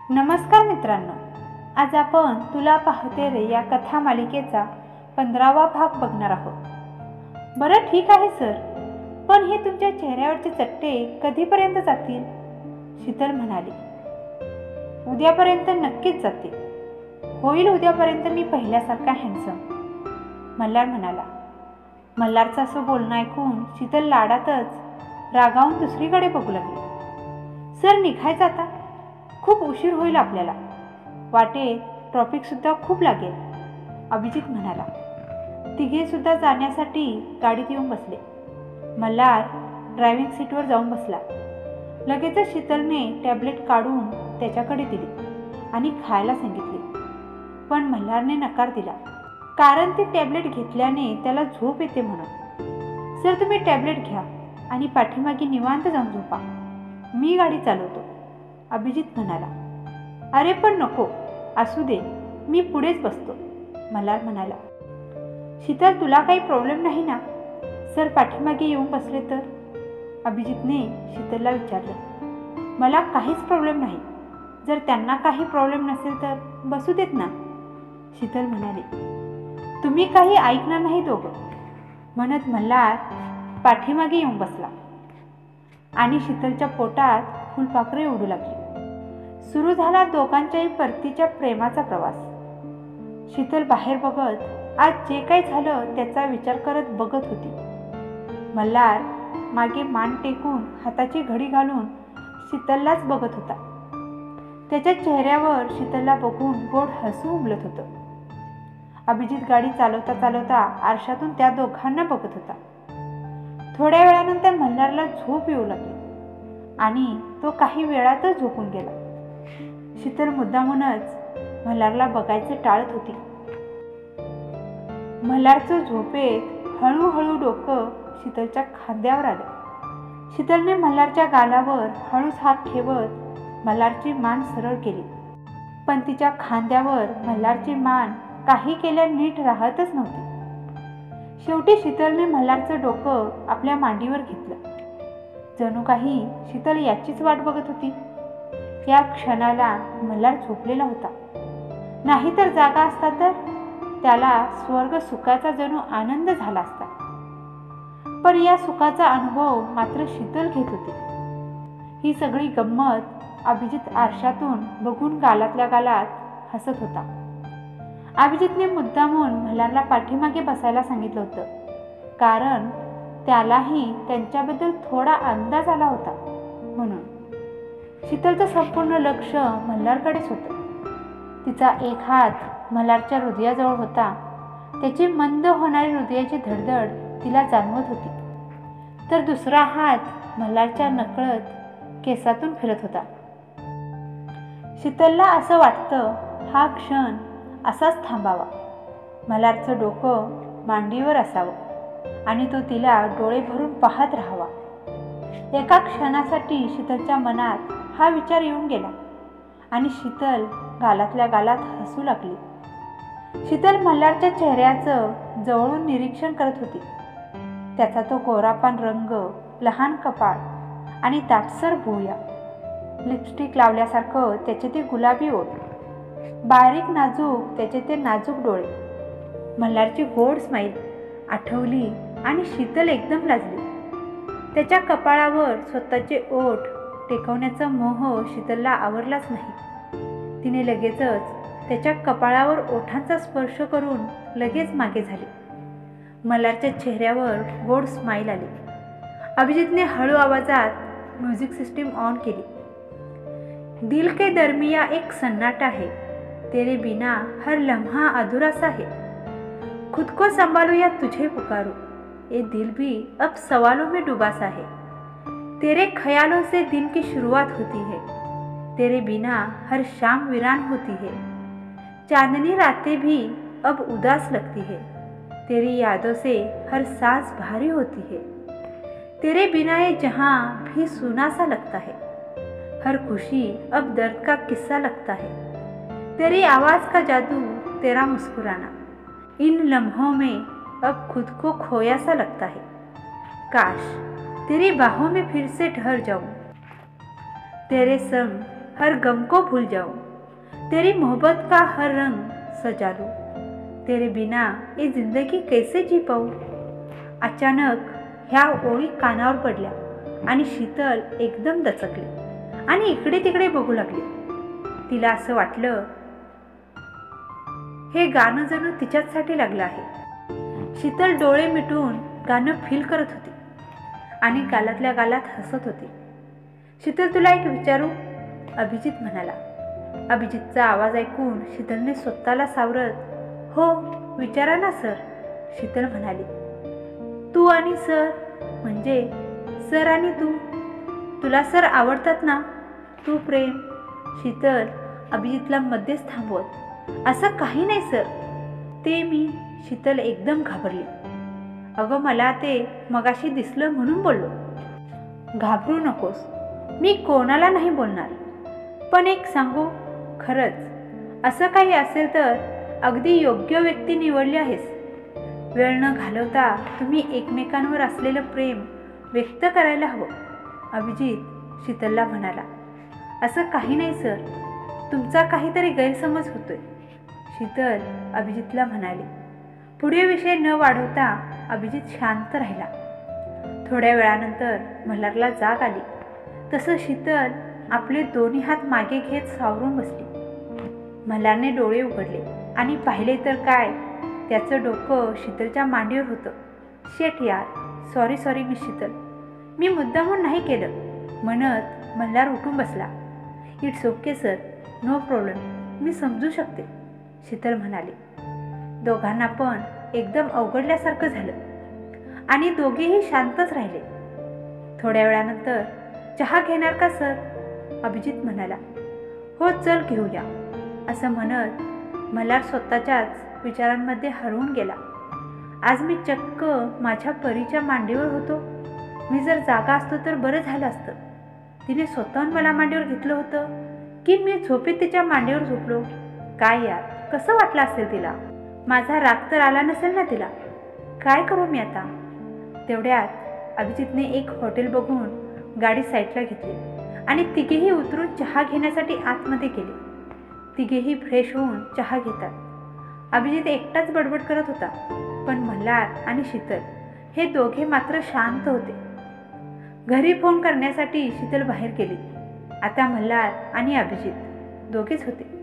नमस्कार मित्रांनो, आज आपण तुला पाहते रे या कथा मालिकेचा 15वा भाग बघणार आहोत. बरं ठीक आहे सर, पण हे तुमच्या चेहऱ्यावरचे चट्टे कधीपर्यंत जातील? शीतल म्हणाली. उद्यापर्यंत नक्कीच जातील. होईल उद्यापर्यंत मी पहिल्यासारखा हँडसम, मल्हार म्हणाला. मल्हारचं असं बोलणं ऐकून शीतल लाडातच रागावून दुसरीकडे बघू लागली. सर निघायचं आता, खूप उशीर होईल आपल्याला. वाटेत ट्रॉफिकसुद्धा खूप लागेल, अभिजित म्हणाला. तिघे सुद्धा जाण्यासाठी गाडीत येऊन बसले. मल्हार ड्रायव्हिंग सीटवर जाऊन बसला. लगेचच शीतलने टॅबलेट काढून त्याच्याकडे दिली आणि खायला सांगितले. पण मल्हारने नकार दिला, कारण ती टॅबलेट घेतल्याने त्याला झोप येते म्हणून. सर तुम्ही टॅबलेट घ्या आणि पाठीमागे निवांत जाऊन झोपा, मी गाडी चालवतो, अभिजित म्हणाला. अरे पण नको, असू दे, मी पुढेच बसतो, मल्हार म्हणाला. शीतल तुला काही प्रॉब्लेम नाही ना? सर पाठीमागे येऊन बसले तर, अभिजितने शीतलला विचारलं. मला काहीच प्रॉब्लेम नाही. जर त्यांना काही प्रॉब्लेम नसेल तर बसू देत ना, शीतल म्हणाली. तुम्ही काही ऐकणार नाही दोघं, म्हणत मल्हार पाठीमागे येऊन बसला आणि शीतलच्या पोटात फुलपाखरे उडू लागली. सुरू झाला दोघांच्याही परतीच्या प्रेमाचा प्रवास. शीतल बाहेर बघत आज जे काही झालं त्याचा विचार करत बघत होती. मल्हार मागे मान टेकून हाताची घडी घालून शीतललाच बघत होता. त्याच्या चेहऱ्यावर शीतलला बघून गोड हसू उमलत होतं. अभिजित गाडी चालवता चालवता आरशातून त्या दोघांना बघत होता. थोड्या वेळानंतर मल्हारला झोप येऊ लागली आणि तो काही वेळातच झोपून गेला. शीतल मुद्दामूनच मल्हारला बघायचे टाळत होती. मल्हारचं झोपेत हळूहळू डोकं शीतलच्या खांद्यावर आलं. शीतलने मल्हारच्या गालावर हळूच हात ठेवत मल्हारची मान सरळ केली, पण तिच्या खांद्यावर मल्हारची मान काही केल्या नीट राहतच नव्हती. शेवटी शीतलने मल्हारचं डोकं आपल्या मांडीवर घेतलं. जणू काही शीतल याचीच वाट बघत होती. या क्षणाला मल्हार झोपलेला होता. नाहीतर जागा असता तर त्याला स्वर्ग सुखाचा जणू आनंद झाला असता. पण या सुखाचा अनुभव मात्र शीतल घेत होती. ही सगळी गंमत अभिजित आरशातून बघून गालातल्या गालात हसत होता. अभिजितने मुद्दामून मल्हारला पाठीमागे बसायला सांगितलं होतं, कारण त्यालाही त्यांच्याबद्दल थोडा अंदाज आला होता म्हणून. शीतलचं संपूर्ण लक्ष मल्हारकडेच होतं. तिचा एक हात मल्हारच्या हृदयाजवळ होता. त्याची मंद होणारी हृदयाची धडधड तिला जाणवत होती, तर दुसरा हात मल्हारच्या नकळत केसातून फिरत होता. शीतलला असं वाटतं हा क्षण असाच थांबावा, मल्हारचं डोकं मांडीवर असावं आणि तो तिला डोळे भरून पाहत राहावा. एका क्षणासाठी शीतलच्या मनात हा विचार येऊन गेला आणि शीतल गालातल्या गालात हसू लागली. शीतल मल्हारच्या चेहऱ्याचं जवळून निरीक्षण करत होती. त्याचा तो कोरापान रंग, लहान कपाळ आणि दाटसर भुवया, लिपस्टिक लावल्यासारखं त्याचे ते गुलाबी ओठ, बारीक नाजूक त्याचे ते नाजूक डोळे, मल्हारची गोड स्माईल आठवली आणि शीतल एकदम लाजली. त्याच्या कपाळावर स्वतःचे ओठ टेकवण्याचा मोह शीतलला आवरलाच नाही. तिने लगेचच त्याच्या कपाळावर ओठांचा स्पर्श करून लगेच मागे झाली. मल्हारच्या चेहऱ्यावर गोड स्माईल आली. अभिजितने हळू आवाजात म्युझिक सिस्टीम ऑन केली. दिल के दरमिया एक सन्नाटा है, तेरे बिना हर लम्हा अधूरा सा है, खुद को संभालो या तुझे पुकारो, ये दिल भी अब सवालों में डूबा सा है, तेरे ख्यालों से दिन की शुरुआत होती है, तेरे बिना हर शाम वीरान होती है, चांदनी रातें भी अब उदास लगती है, तेरी यादों से हर सांस भारी होती है, तेरे बिना ये जहां भी सूना सा लगता है, हर खुशी अब दर्द का किस्सा लगता है, तेरी आवाज़ का जादू, तेरा मुस्कुराना, इन लम्हों में अब खुद को खोया सा लगता है, काश तेरी बाहों में फिर से ठहर जाऊं, तेरे संग हर गम को भूल जाऊं, तेरी मोहब्बत का हर रंग सजा लूं, तेरे बिना ये जिंदगी कैसे जी पाऊं. अचानक ह्या ओळी कानावर पडल्या आणि शीतल एकदम दचकली आणि इकडे तिकडे बघू लागली. तिला असं वाटलं हे गाणं जणू तिच्याचसाठी लागलं आहे. शीतल डोळे मिटून गाणं फील करत होती आणि गालातल्या गालात हसत होती. शीतल, तुला एक विचारू, अभिजित म्हणाला. अभिजितचा आवाज ऐकून शीतलने स्वतःला सावरत, हो विचारा ना सर, शीतल म्हणाली. तू आणि सर म्हणजे सर आणि तू, तुला सर आवडतात ना, तू प्रेम. शीतल अभिजितला मध्येच थांबवत, असं काही नाही सर, ते मी. शीतल एकदम घाबरली. अगं मला ते मगाशी दिसलं म्हणून बोललो. घाबरू नकोस, मी कोणाला नाही बोलणार. पण एक सांगू, खरंच असं काही असेल तर अगदी योग्य व्यक्ती निवडली आहेस. वेळ न घालवता तुम्ही एकमेकांवर असलेलं प्रेम व्यक्त करायला हवं, अभिजित शीतलला म्हणाला. असं काही नाही सर, तुमचा काहीतरी गैरसमज होतोय, शीतल अभिजितला म्हणाली. पुढे विषय न वाढवता अभिजित शांत राहिला. थोड्या वेळानंतर मल्हारला जाग आली. तसं शीतल आपले दोन्ही हात मागे घेत सावरून बसली. मल्हारने डोळे उघडले आणि पाहिले तर काय, त्याचं डोकं शीतलच्या मांडीवर होतं. शेट यार, सॉरी मिस शीतल, मी मुद्दामून नाही केलं, म्हणत मल्हार उठून बसला. It's okay sir, no problem, मी समजू शकते, शीतल म्हणाली. दोघांना पण एकदम अवघडल्यासारखं झालं आणि दोघेही शांतच राहिले. थोड्या वेळानंतर, चहा घेणार का सर, अभिजित म्हणाला. हो चल घेऊया, असं म्हणत मल्हार स्वतःच्याच विचारांमध्ये हरवून गेला. आज मी चक्क माझ्या परीच्या मांडीवर होतो. मी जर जागा असतो तर बरं झालं असतं. तिने स्वतःहून मला मांडीवर घेतलं होतं की मी झोपेत तिच्या मांडीवर झोपलो. काय यार, कसं वाटलं असेल तिला. माझा राग तर आला नसेल ना तिला. काय करू मी आता. तेवढ्यात अभिजितने एक हॉटेल बघून गाडी साईडला घेतली आणि तिघेही उतरून चहा घेण्यासाठी आतमध्ये गेले. तिघेही फ्रेश होऊन चहा घेतात. अभिजित एकटाच बडबड करत होता, पण मल्हार आणि शीतल हे दोघे मात्र शांत होते. घरी फोन करण्यासाठी शीतल बाहेर गेली. आता मल्हार आणि अभिजित दोघेच होते.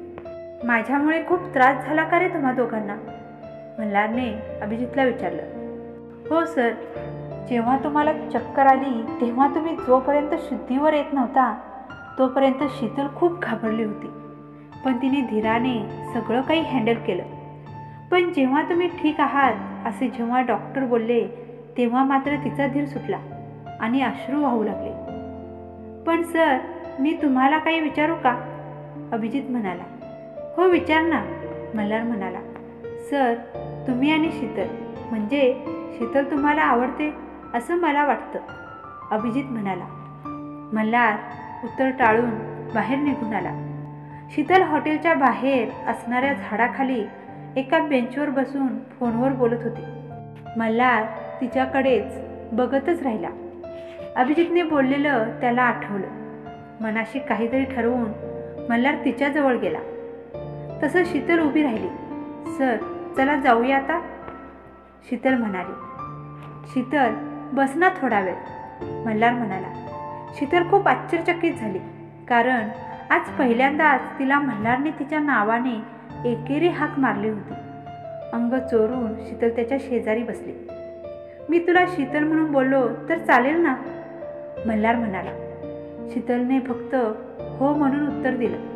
माझ्यामुळे खूप त्रास झाला का रे तुम्हा दोघांना, मल्हारने अभिजितला विचारलं. हो सर, जेव्हा तुम्हाला चक्कर आली तेव्हा तुम्ही जोपर्यंत शुद्धीवर येत नव्हता तोपर्यंत शीतल खूप घाबरली होती, पण तिने धीराने सगळं काही हँडल केलं. पण जेव्हा तुम्ही ठीक आहात असे जेव्हा डॉक्टर बोलले तेव्हा मात्र तिचा धीर सुटला आणि अश्रू वाहू लागले. पण सर, मी तुम्हाला काही विचारू का, अभिजित म्हणाला. हो विचार ना, मल्हार म्हणाला. सर, तुम्ही आणि शीतल म्हणजे शीतल तुम्हाला आवडते असं मला वाटतं, अभिजित म्हणाला. मल्हार उत्तर टाळून बाहेर निघून आला. शीतल हॉटेलच्या बाहेर असणाऱ्या झाडाखाली एका बेंचवर बसून फोनवर बोलत होती. मल्हार तिच्याकडेच बघतच राहिला. अभिजितने बोललेलं त्याला आठवलं. मनाशी काहीतरी ठरवून मल्हार तिच्याजवळ गेला. तसं शीतल उभी राहिली. सर, चला जाऊया आता, शीतल म्हणाली. शीतल, बस ना थोडा वेळ, मल्हार म्हणाला. शीतल खूप आश्चर्यचकित झाली, कारण आज पहिल्यांदाच तिला मल्हारने तिच्या नावाने एकेरी हाक मारली होती. अंग चोरून शीतल त्याच्या शेजारी बसली. मी तुला शीतल म्हणून बोललो तर चालेल ना, मल्हार म्हणाला. शीतलने फक्त हो म्हणून उत्तर दिलं.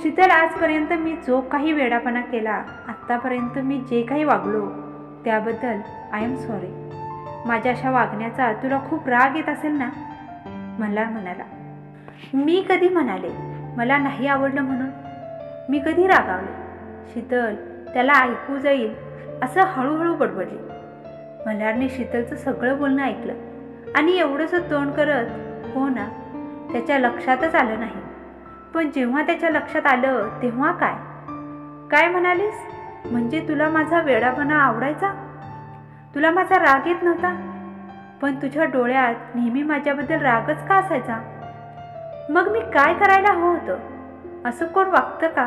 शीतल, आजपर्यंत मी जो काही वेडापणा केला, आत्तापर्यंत मी जे काही वागलो त्याबद्दल आय एम सॉरी. माझ्या अशा वागण्याचा तुला खूप राग येत असेल ना, मल्हार म्हणाला. मी कधी म्हणाले मला नाही आवडलं म्हणून, मी कधी रागावले. शीतल त्याला ऐकू जाईल असं हळूहळू बडबडली. मल्हारने शीतलचं सगळं बोलणं ऐकलं आणि एवढंसं तोंड करत हो ना त्याच्या लक्षातच आलं नाही. पण जेव्हा त्याच्या लक्षात आलं तेव्हा काय काय म्हणालीस, म्हणजे तुला माझा वेडापणा आवडायचा, तुला माझा राग येत नव्हता, पण तुझ्या डोळ्यात नेहमी माझ्याबद्दल रागच का असायचा. मग मी काय करायला हवं होतं? असं कोण वागतं का?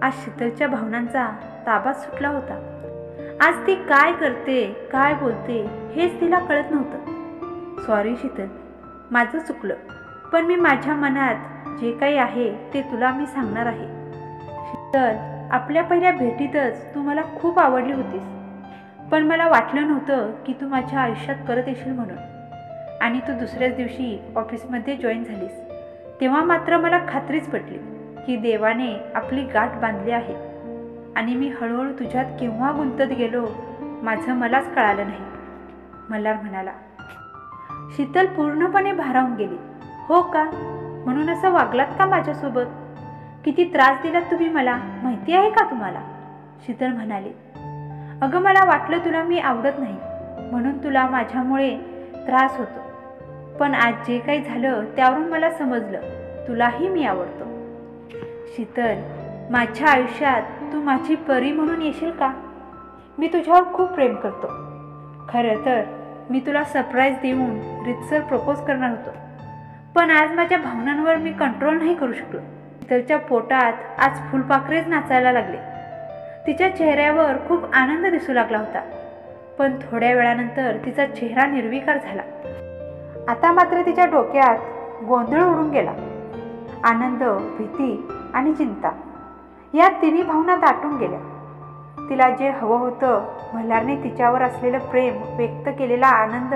आज शीतलच्या भावनांचा ताबा सुटला होता. आज ती काय करते, काय बोलते हेच तिला कळत नव्हतं. सॉरी शीतल, माझं चुकलं. पण मी माझ्या मनात जे काही आहे ते तुला मी सांगणार आहे. शीतल, आपल्या पहिल्या भेटीतच तू मला खूप आवडली होतीस. पण मला वाटलं नव्हतं की तू माझ्या आयुष्यात परत येशील म्हणून. आणि तू दुसऱ्याच दिवशी ऑफिसमध्ये जॉईन झालीस तेव्हा मात्र मला खात्रीच पटली की देवाने आपली गाठ बांधली आहे. आणि मी हळूहळू तुझ्यात केव्हा गुंतत गेलो माझं मलाच कळालं नाही, मल्हार म्हणाला. शीतल पूर्णपणे भारावून गेली. हो का? म्हणून असं वागलात का माझ्यासोबत? किती त्रास दिलात तुम्ही मला माहिती आहे का तुम्हाला? शीतल म्हणाली. अगं, मला वाटलं तुला मी आवडत नाही म्हणून तुला माझ्यामुळे त्रास होतो. पण आज जे काही झालं त्यावरून मला समजलं तुलाही मी आवडतो. शीतल, माझ्या आयुष्यात तू माझी परी म्हणून येशील का? मी तुझ्यावर खूप प्रेम करतो. खरं तर मी तुला सरप्राईज देऊन रीतसर प्रपोज करणार होतो. पण आज माझ्या भावनांवर मी कंट्रोल नाही करू शकलो. शीतलच्या पोटात आज फुलपाखरेच नाचायला लागले. तिच्या चेहऱ्यावर खूप आनंद दिसू लागला होता. पण थोड्या वेळानंतर तिचा चेहरा निर्विकार झाला. आता मात्र तिच्या डोक्यात गोंधळ उडून गेला. आनंद, भीती आणि चिंता या तिन्ही भावना दाटून गेल्या. तिला जे हवं होतं, मल्हारने तिच्यावर असलेलं प्रेम, व्यक्त केलेला आनंद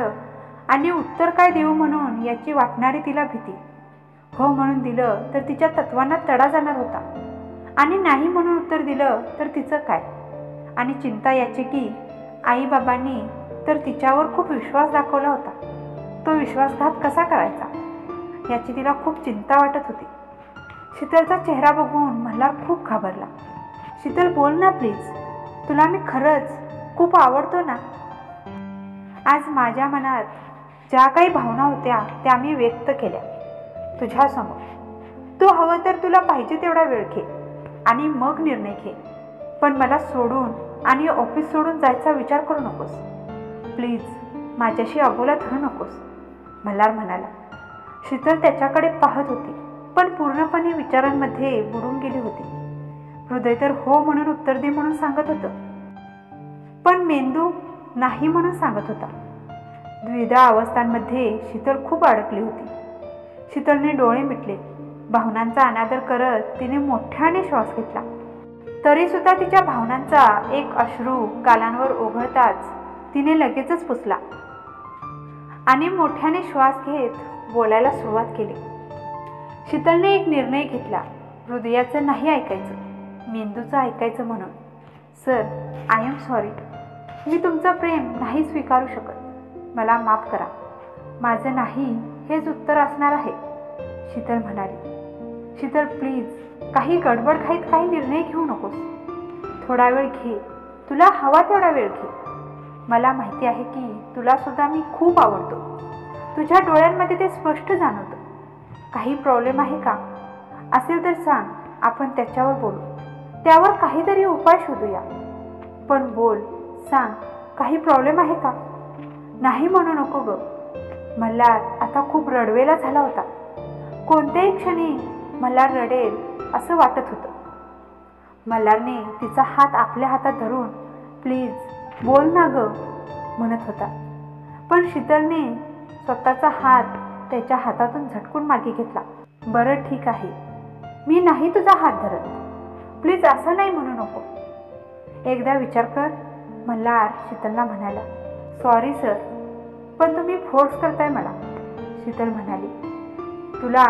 आणि उत्तर काय देऊ म्हणून याची वाटणारी तिला भीती. हो म्हणून दिलं तर तिच्या तत्वांना तडा जाणार होता आणि नाही म्हणून उत्तर दिलं तर तिचं काय. आणि चिंता याची की आईबाबांनी तर तिच्यावर खूप विश्वास दाखवला होता. तो विश्वासघात कसा करायचा याची तिला खूप चिंता वाटत होती. शीतलचा चेहरा बघून मल्हार खूप घाबरला. शीतल, बोल ना प्लीज. तुला मी खरंच खूप आवडतो ना. आज माझ्या मनात ज्या काही भावना होत्या त्या मी व्यक्त केल्या तुझ्यासमोर. तू हवं तर तुला पाहिजे तेवढा वेळ घे आणि मग निर्णय घे. पण मला सोडून आणि ऑफिस सोडून जायचा विचार करू नकोस. प्लीज माझ्याशी अबोला धरू नकोस, मल्हार म्हणाला. शीतल त्याच्याकडे पाहत होती पण पूर्णपणे विचारांमध्ये बुडून गेली होती. हृदय तर हो म्हणून उत्तर दे म्हणून सांगत होतं, पण मेंदू नाही म्हणून सांगत होता. द्विधा अवस्थांमध्ये शीतल खूप अडकली होती. शीतलने डोळे मिटले. भावनांचा अनादर करत तिने मोठ्याने श्वास घेतला. तरी सुद्धा तिच्या भावनांचा एक अश्रू गालांवर ओघळताच तिने लगेचच पुसला आणि मोठ्याने श्वास घेत बोलायला सुरुवात केली. शीतलने एक निर्णय घेतला. हृदयाचं नाही ऐकायचं, मेंदूचं ऐकायचं म्हणून. Sir, I am sorry. मी तुमचं प्रेम नाही स्वीकारू शकत. मला माफ करा. माझं नाही हेच उत्तर असणार आहे, शीतल म्हणाली. शीतल, प्लीज काही गडबड घाईत काही निर्णय घेऊ नकोस. थोडा वेळ घे. तुला हवा तेवढा वेळ घे. मला माहिती आहे की तुला सुद्धा मी खूप आवडतो. तुझ्या डोळ्यांमध्ये ते स्पष्ट जाणवतं. काही प्रॉब्लेम आहे का? असेल तर सांग, आपण त्याच्यावर बोलू. त्यावर काहीतरी उपाय शोधूया. पण बोल, सांग, काही प्रॉब्लेम आहे का? नाही म्हणू नको ग. मल्हार आता खूप रडवेला झाला होता. कोणत्याही क्षणी मल्हार रडेल असं वाटत होतं. मल्हारने तिचा हात आपल्या हातात धरून प्लीज बोल ना ग म्हणत होता. पण शीतलने स्वतःचा हात त्याच्या हातातून झटकून मागे घेतला. बरं ठीक आहे, मी नाही तुझा हात धरत. प्लीज असं नाही म्हणू नको. एकदा विचार कर, मल्हार शीतलला म्हणाला. सॉरी सर, पण तुम्ही फोर्स करताय मला, शीतल म्हणाली. तुला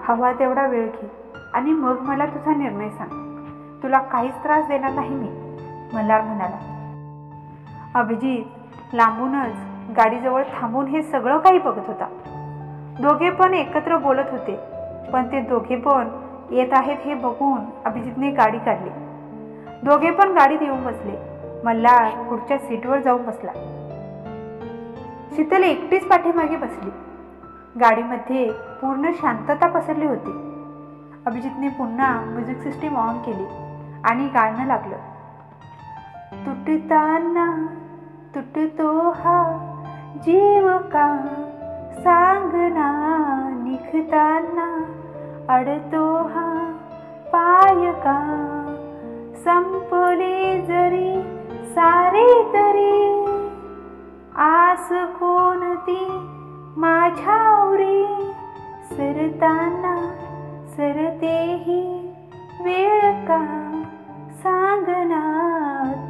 हवा तेवढा वेळ घे आणि मग मला तुझा निर्णय सांग. तुला काहीच त्रास देणार नाही मी, मल्हार म्हणाला. अभिजित लांबूनच गाडीजवळ थांबून हे सगळं काही बघत होता. दोघे पण एकत्र बोलत होते, पण ते दोघे पण येत आहेत हे बघून अभिजितने गाडी काढली. दोघे पण गाडीत येऊन बसले. मल्हार पुढच्या सीटवर जाऊन बसला. शीतल एकटीच पाठीमागे बसली. गाडीमध्ये पूर्ण शांतता पसरली होती. अभिजितने पुन्हा म्युझिक सिस्टीम ऑन केली आणि गाणं लागलं. तुटताना तुटतो हा जीव का सांगना, निघताना अडतो हा पाय का, संपले जरी सारे तरी, आस कोणती माझ्यावरी, सरताना सरतेही वेळ का, सांगना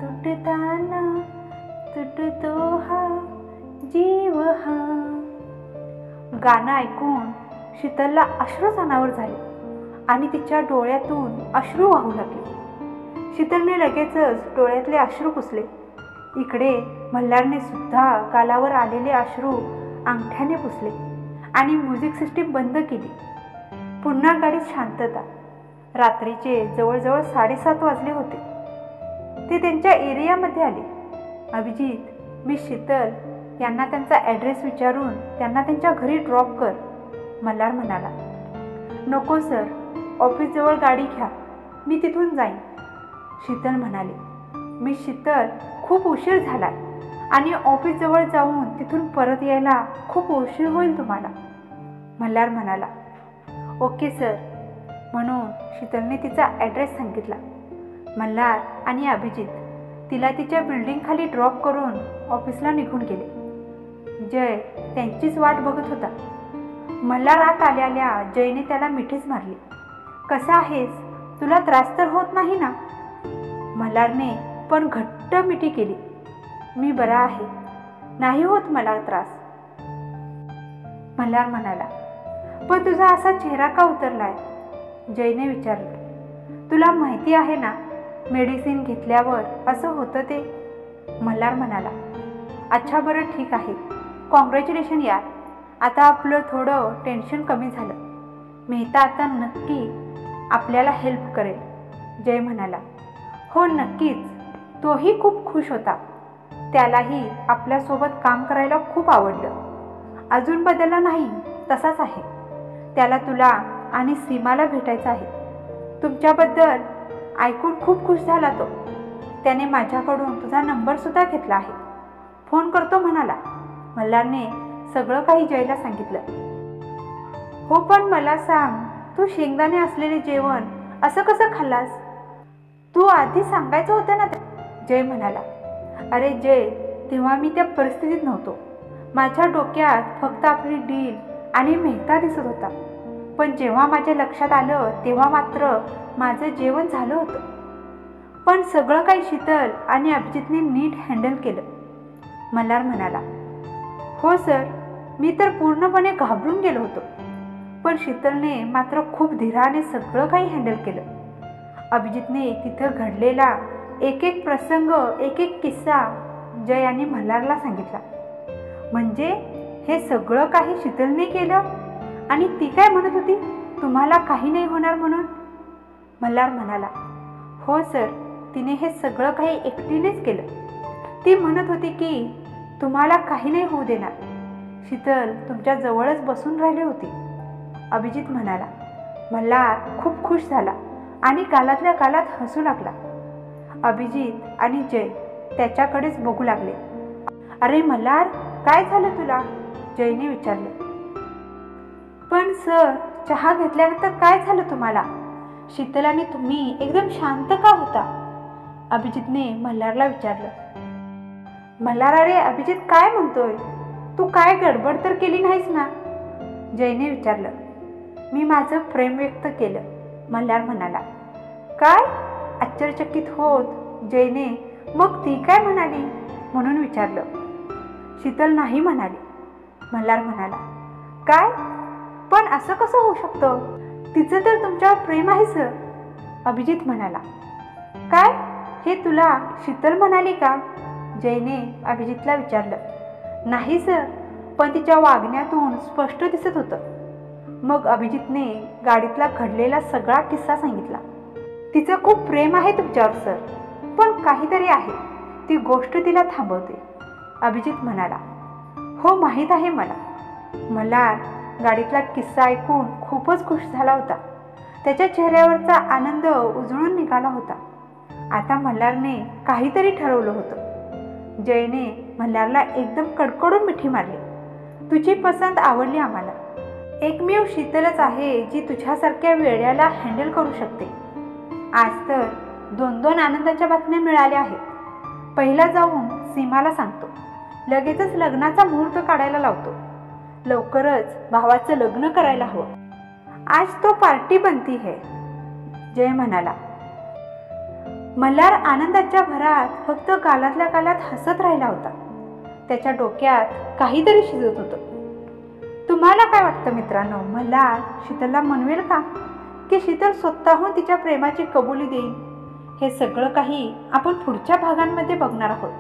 तुटताना तुटतो हा जीव हा. गाणं ऐकून शीतलला अश्रूच अनावर झाले आणि तिच्या डोळ्यातून अश्रू वाहू लागले. शीतलने लगेचच डोळ्यातले अश्रू पुसले. इकडे मल्हारने सुद्धा गालावर आलेले अश्रू अंगठ्याने पुसले आणि म्युझिक सिस्टीम बंद केली. पुन्हा गाडीत शांतता. रात्रीचे जवळजवळ 7:30 वाजले होते. ते त्यांच्या एरियामध्ये आले. अभिजित, मी शीतल यांना त्यांचा ॲड्रेस विचारून त्यांना त्यांच्या घरी ड्रॉप कर, मल्हार म्हणाला. नको सर, ऑफिसजवळ गाडी घ्या, मी तिथून जाईन, शीतल म्हणाली. मी शीतल, खूप उशीर झाला आणि ऑफिसजवळ जाऊन तिथून परत यायला खूप उशीर होईल तुम्हाला, मल्हार म्हणाला. ओके सर, म्हणून शीतलने तिचा ॲड्रेस सांगितला. मल्हार आणि अभिजित तिला तिच्या बिल्डिंगखाली ड्रॉप करून ऑफिसला निघून गेले. जय त्यांचीच वाट बघत होता. मल्हार आत आल्या जयने त्याला मिठीच मारली. कसा आहेस, तुला त्रास तर होत नाही ना, मल्हारने पण घट्ट मिठी केली. मी बरा आहे, नाही होत मला त्रास, मल्हार म्हणाला. पण तुझा असा चेहरा का उतरलाय, जयने विचारलं. तुला माहिती आहे ना, मेडिसिन घेतल्यावर असं होतं ते, मल्हार म्हणाला. अच्छा, बरं ठीक आहे, कॉंग्रॅच्युलेशन यार, आता आपलं थोडं टेन्शन कमी झालं. मेहता आता नक्की आपल्याला हेल्प करेल, जय म्हणाला. हो नक्कीच, तोही खूप खुश होता. त्यालाही आपल्यासोबत काम करायला खूप आवडलं. अजून बदलला नाही, तसाच आहे. त्याला तुला आणि सीमाला भेटायचं आहे. तुमच्याबद्दल ऐकून खूप खुश झाला तो. त्याने माझ्याकडून तुझा नंबरसुद्धा घेतला आहे, फोन करतो म्हणाला. मल्हारने सगळं काही जयला सांगितलं. हो, पण मला सांग, तू शेंगदाणे असलेले जेवण असं कसं खाल्लास? तू आधी सांगायचं होतं ना, जय म्हणाला. अरे जय, तेव्हा मी त्या परिस्थितीत नव्हतो. माझ्या डोक्यात फक्त आपली डील आणि मेहता दिसत होता. पण जेव्हा माझ्या लक्षात आलं तेव्हा मात्र माझं जेवण झालं होतं. पण सगळं काही शीतल आणि अभिजितने नीट हँडल केलं, मल्हार म्हणाला. हो सर, मी तर पूर्णपणे घाबरून गेलो होतो. पण शीतलने मात्र खूप धीराने सगळं काही हँडल केलं. अभिजितने तिथं घडलेला एक एक प्रसंग, एक एक किस्सा जय आणि मल्हारला सांगितला. म्हणजे हे सगळं काही शीतलने केलं आणि ती काय म्हणत होती, तुम्हाला काही नाही होणार म्हणून, मल्हार म्हणाला. हो सर, तिने हे सगळं काही एकटीनेच केलं. ती म्हणत होती की तुम्हाला काही नाही होऊ देणार. शीतल तुमच्या जवळच बसून राहिली होती, अभिजित म्हणाला. मल्हार खूप खुश झाला आणि गालातल्या गालात हसू लागला. अभिजित आणि जय त्याच्याकडेच बघू लागले. अरे मल्हार, काय झालं तुला, जयने विचारले. पण सर, चहा घेतल्यानंतर काय झालं तुम्हाला? शीतल आणि तुम्ही एकदम शांत का होता, अभिजितने मल्हारला विचारलं. मल्हार, अरे अभिजित काय म्हणतोय, तू काय गडबड तर केली नाहीस ना, जयने विचारलं. मी माझं प्रेम व्यक्त केलं, मल्हार म्हणाला. काय, आश्चर्यचकित होत जयने मग ती काय म्हणाली म्हणून विचारलं. शीतल नाही म्हणाली, मल्हार म्हणाला. काय, पण असं कसं होऊ शकतं, तिचं तर तुमच्यावर प्रेम आहे सर, अभिजित म्हणाला. काय, हे तुला शीतल म्हणाली का, जयने अभिजितला विचारलं. नाही सर, पण तिच्या वागण्यातून स्पष्ट दिसत होतं. मग अभिजितने गाडीतला घडलेला सगळा किस्सा सांगितला. तिचं खूप प्रेम आहे तुमच्यावर सर, पण काहीतरी आहे, ती गोष्ट तिला थांबवते, अभिजित म्हणाला. हो माहीत आहे मला, मल्हार गाडीतला किस्सा ऐकून खूपच खुश झाला होता. त्याच्या चेहऱ्यावरचा आनंद उजळून निघाला होता. आता मल्हारने काहीतरी ठरवलं होतं. जयने मल्हारला एकदम कडकडून मिठी मारली. तुझी पसंत आवडली आम्हाला, एकमेव शीतलच आहे जी तुझ्यासारख्या वेड्याला हँडल करू शकते. आज तर 2 आनंदाच्या बातम्या मिळाल्या आहेत. पहिला जाऊन सीमाला सांगतो, लगेचच लग्नाचा मुहूर्त काढायला लावतो. लवकरच भावाचं लग्न करायला हवं. आज तो पार्टी बनती है, जय म्हणाला. मल्हार आनंदाच्या भरात फक्त गालातल्या गालात हसत राहिला होता. त्याच्या डोक्यात काहीतरी शिजत होतं. तुम्हाला काय वाटतं मित्रांनो, मल्हार शीतलला म्हणवेल का, की शीतल स्वतःहून तिच्या प्रेमाची कबुली देईल? हे सगळं काही आपण पुढच्या भागांमध्ये बघणार आहोत.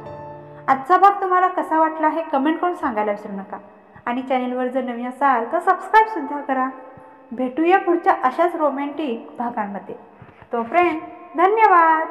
आजचा भाग तुम्हाला कसा वाटला हे कमेंट करून सांगायला विसरू नका. आणि चॅनेलवर जर नवीन असाल तर सबस्क्राईब सुद्धा करा. भेटूया पुढच्या अशाच रोमॅन्टिक भागांमध्ये. तोपर्यंत धन्यवाद.